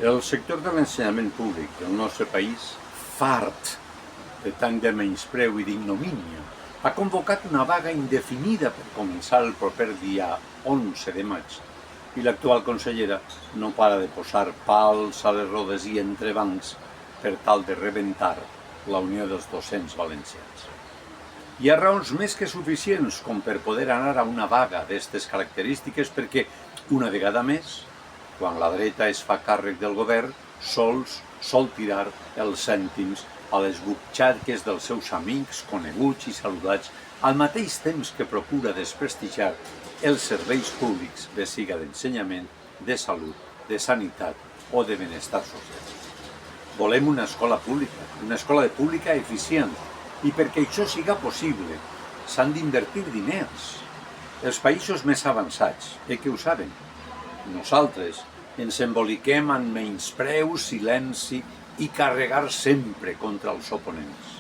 El sector de l'ensenyament públic del nostre país, fart de tant de menyspreu i d'ignomínia, ha convocat una vaga indefinida per començar el proper dia 11 de maig i l'actual consellera no para de posar pals a les rodes i entrebancs per tal de rebentar la Unió dels Docents Valencians. Hi ha raons més que suficients com per poder anar a una vaga d'aquestes característiques perquè, una vegada més, quan la dreta es fa càrrec del govern, sol tirar els cèntims a les butxaques dels seus amics, coneguts i saludats, al mateix temps que procura desprestigiar els serveis públics, bé siga d'ensenyament, de salut, de sanitat o de benestar social. Volem una escola pública eficient, i perquè això siga possible s'han d'invertir diners. Els països més avançats, que ho saben. Nosaltres ens emboliquem en menyspreu, silenci i carregar sempre contra els oponents.